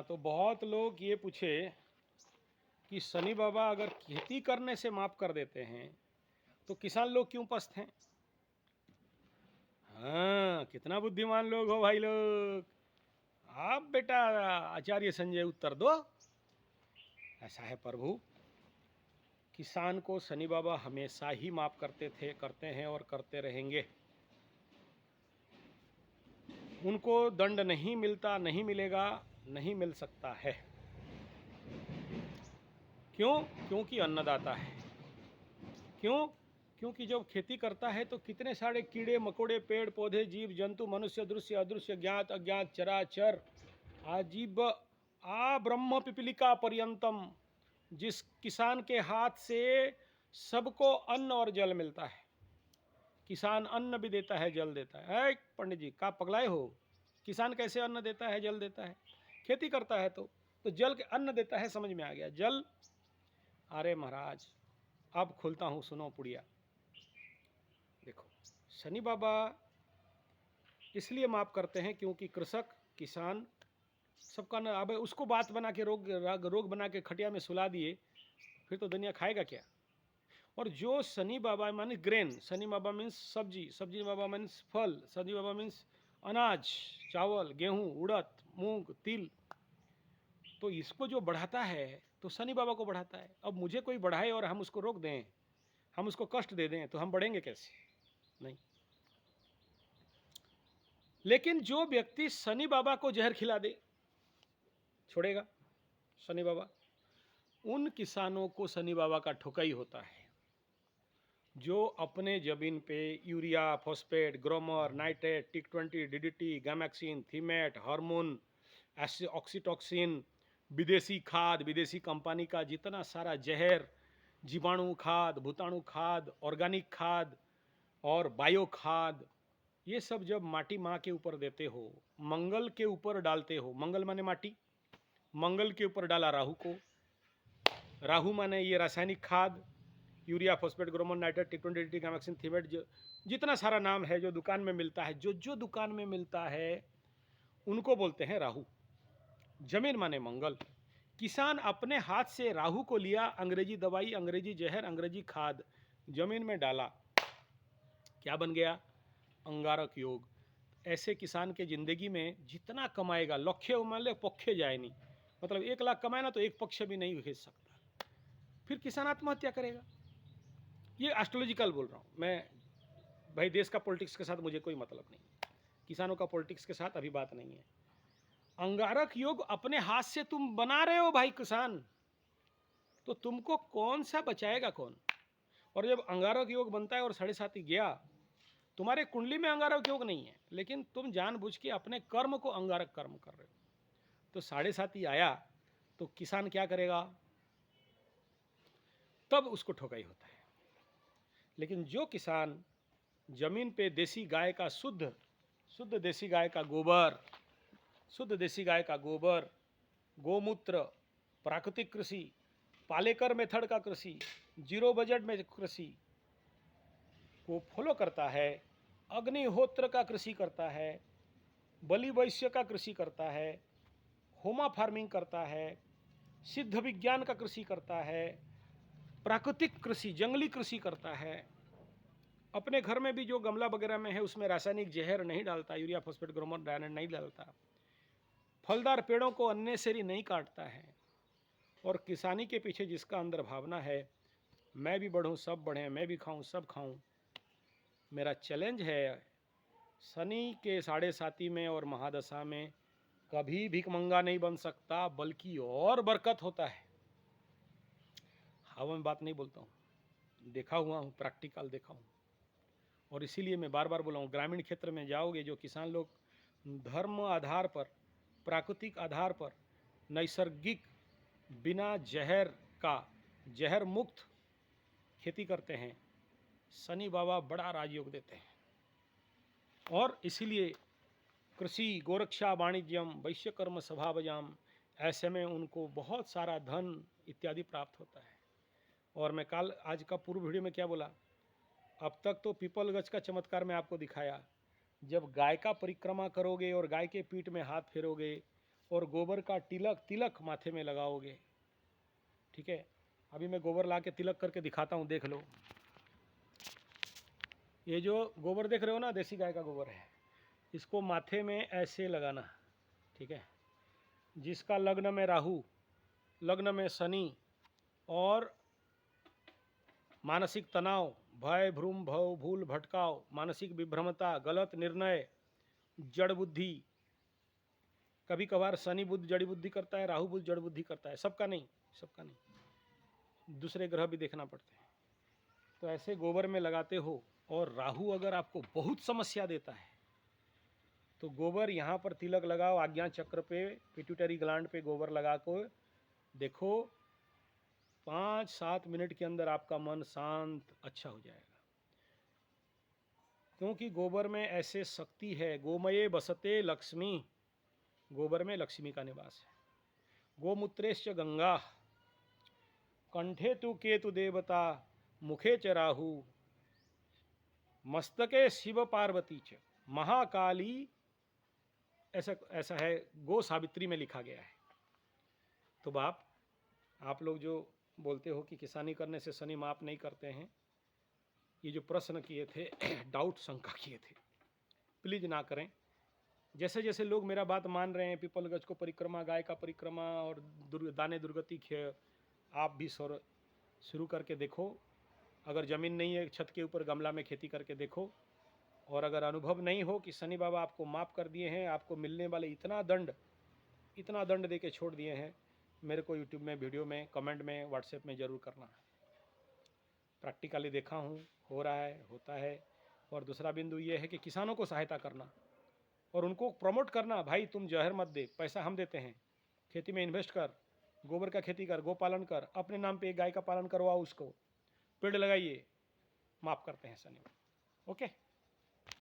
तो बहुत लोग ये पूछे कि शनि बाबा अगर खेती करने से माफ कर देते हैं तो किसान लोग क्यों पस्त हैं। हाँ, कितना बुद्धिमान लोग हो भाई लोग। आप बेटा आचार्य संजय उत्तर दो। ऐसा है प्रभु, किसान को शनि बाबा हमेशा ही माफ करते थे, करते हैं और करते रहेंगे। उनको दंड नहीं मिलता, नहीं मिलेगा, नहीं मिल सकता है। क्यों? क्योंकि अन्नदाता है। क्यों? क्योंकि जब खेती करता है तो कितने सारे कीड़े मकोड़े, पेड़ पौधे, जीव जंतु, मनुष्य, दृश्य अदृश्य, ज्ञात अज्ञात, चराचर, आजीव आ ब्रह्म पिपलिका पर्यंतम, जिस किसान के हाथ से सबको अन्न और जल मिलता है। किसान अन्न भी देता है, जल देता है। पंडित जी का पगलाए हो? किसान कैसे अन्न देता है, जल देता है? खेती करता है तो जल के अन्न देता है, समझ में आ गया। जल, अरे महाराज अब खुलता हूं, सुनो पुड़िया। देखो, शनि बाबा इसलिए माफ करते हैं क्योंकि कृषक, किसान सबका ना, अब उसको बात बना के रोग बना के खटिया में सुला दिए, फिर तो दुनिया खाएगा क्या। और जो शनि बाबा माने ग्रेन, शनि बाबा मीन्स सब्जी, सब्जी बाबा मीन्स फल, शनि बाबा मीन्स अनाज, चावल, गेहूं, उड़द, मूंग, तिल, तो इसको जो बढ़ाता है तो शनि बाबा को बढ़ाता है। अब मुझे कोई बढ़ाए और हम उसको रोक दें, हम उसको कष्ट दे दें, तो हम बढ़ेंगे कैसे? नहीं। लेकिन जो व्यक्ति शनि बाबा को जहर खिला दे, छोड़ेगा शनि बाबा? उन किसानों को शनि बाबा का ठुकाई होता है जो अपने जमीन पे यूरिया, फॉस्फेट, ग्रोमर, नाइट्रेट, टिक 20, DDT, gammexane, Thimet, hormone, oxytocin, विदेशी खाद, विदेशी कंपनी का जितना सारा जहर, जीवाणु खाद, भूताणु खाद, ऑर्गेनिक खाद और बायो खाद, ये सब जब माटी माँ के ऊपर देते हो, मंगल के ऊपर डालते हो, मंगल माने माटी, मंगल के ऊपर डाला राहु को, राहु माने ये रासायनिक खाद, यूरिया, फॉस्फेट, ग्रोमोन, नाइट्रेट, टिक 20, गैमेक्सिन, थीमेट, जितना सारा नाम है जो दुकान में मिलता है, जो दुकान में मिलता है उनको बोलते हैं राहु। जमीन माने मंगल। किसान अपने हाथ से राहु को लिया, अंग्रेजी दवाई, अंग्रेजी जहर, अंग्रेजी खाद जमीन में डाला, क्या बन गया? अंगारक योग। ऐसे किसान के जिंदगी में जितना कमाएगा, लक्ष्य मान पक्षे जाए नहीं, मतलब 1 लाख कमाए ना तो एक पक्ष भी नहीं भेज सकता, फिर किसान आत्महत्या करेगा। ये एस्ट्रोलॉजिकल बोल रहा हूँ मैं भाई, देश का पॉलिटिक्स के साथ मुझे कोई मतलब नहीं, किसानों का पॉलिटिक्स के साथ अभी बात नहीं है। अंगारक योग अपने हाथ से तुम बना रहे हो भाई किसान, तो तुमको कौन सा बचाएगा कौन? और जब अंगारक योग बनता है और 7.5 गया, तुम्हारे कुंडली में अंगारक योग नहीं है, लेकिन तुम जानबूझ के अपने कर्म को अंगारक कर्म कर रहे हो, तो 7.5 आया तो किसान क्या करेगा? तब उसको ठोकाई होता है। लेकिन जो किसान जमीन पे देसी गाय का शुद्ध देसी गाय का गोबर, शुद्ध देसी गाय का गोबर, गोमूत्र, प्राकृतिक कृषि, पालेकर मेथड का कृषि, जीरो बजट में कृषि को फॉलो करता है, अग्निहोत्र का कृषि करता है, बलि वैश्य का कृषि करता है, होमा फार्मिंग करता है, सिद्ध विज्ञान का कृषि करता है, प्राकृतिक कृषि, जंगली कृषि करता है, अपने घर में भी जो गमला वगैरह में है उसमें रासायनिक जहर नहीं डालता, यूरिया, फॉस्फेट, ग्रोमोन, डायनेट नहीं डालता, फलदार पेड़ों को अननेसेसरी नहीं काटता है, और किसानी के पीछे जिसका अंदर भावना है मैं भी बढ़ूं, सब बढ़ें, मैं भी खाऊं, सब खाऊं। मेरा चैलेंज है, शनि के 7.5 में और महादशा में कभी भिखमंगा नहीं बन सकता, बल्कि और बरकत होता है। हवा में बात नहीं बोलता हूँ, देखा हुआ हूँ, प्रैक्टिकल देखा हूँ। और इसीलिए मैं बार बार बोला हूँ, ग्रामीण क्षेत्र में जाओगे, जो किसान लोग धर्म आधार पर, प्राकृतिक आधार पर, नैसर्गिक, बिना जहर का, जहर मुक्त खेती करते हैं, शनि बाबा बड़ा राजयोग देते हैं। और इसीलिए कृषि, गोरक्षा, वाणिज्यम, वैश्यकर्म स्वभावजाम, ऐसे में उनको बहुत सारा धन इत्यादि प्राप्त होता है। और मैं कल आज का पूर्व वीडियो में क्या बोला, अब तक तो पीपल गज का चमत्कार मैं आपको दिखाया, जब गाय का परिक्रमा करोगे और गाय के पीठ में हाथ फेरोगे और गोबर का तिलक माथे में लगाओगे। ठीक है, अभी मैं गोबर ला के तिलक करके दिखाता हूँ, देख लो। ये जो गोबर देख रहे हो ना, देसी गाय का गोबर है, इसको माथे में ऐसे लगाना। ठीक है, जिसका लग्न में राहु, लग्न में शनि और मानसिक तनाव, भय, भ्रूम, भव, भूल, भटकाव, मानसिक विभ्रमता, गलत निर्णय, जड़ बुद्धि, कभी कभार शनि बुद्ध जड़ी बुद्धि करता है, राहु बुद्ध जड़ बुद्धि करता है, सबका नहीं, सबका नहीं, दूसरे ग्रह भी देखना पड़ते हैं। तो ऐसे गोबर में लगाते हो। और राहु अगर आपको बहुत समस्या देता है तो गोबर यहाँ पर तिलक लगाओ, आज्ञा चक्र पे, पिट्यूटरी ग्लैंड पे गोबर लगा कर देखो, 5-7 मिनट के अंदर आपका मन शांत अच्छा हो जाएगा। क्योंकि गोबर में ऐसे शक्ति है, गोमये बसते लक्ष्मी, गोबर में लक्ष्मी का निवास है। गोमूत्रेश्च गंगा, कंठे तु केतु देवता, मुखे च राहु, मस्तके शिव पार्वती च, महाकाली, ऐसा ऐसा है, गो सावित्री में लिखा गया है। तो बाप, आप लोग जो बोलते हो कि किसानी करने से शनि माफ नहीं करते हैं, ये जो प्रश्न किए थे डाउट शंका किए थे, प्लीज ना करें। जैसे जैसे लोग मेरा बात मान रहे हैं, पीपल गज को परिक्रमा, गाय का परिक्रमा और दाने दुर्गति खे, आप भी शुरू करके देखो। अगर ज़मीन नहीं है, छत के ऊपर गमला में खेती करके देखो। और अगर अनुभव नहीं हो कि शनि बाबा आपको माफ़ कर दिए हैं, आपको मिलने वाले इतना दंड दे के छोड़ दिए हैं, मेरे को यूट्यूब में, वीडियो में, कमेंट में, व्हाट्सएप में ज़रूर करना। प्रैक्टिकली देखा हूँ, हो रहा है, होता है। और दूसरा बिंदु ये है कि किसानों को सहायता करना और उनको प्रमोट करना। भाई तुम जहर मत दे, पैसा हम देते हैं, खेती में इन्वेस्ट कर, गोबर का खेती कर, गो पालन कर, अपने नाम पे एक गाय का पालन करवाओ, उसको पेड़ लगाइए, माफ़ करते हैं शनि। ओके।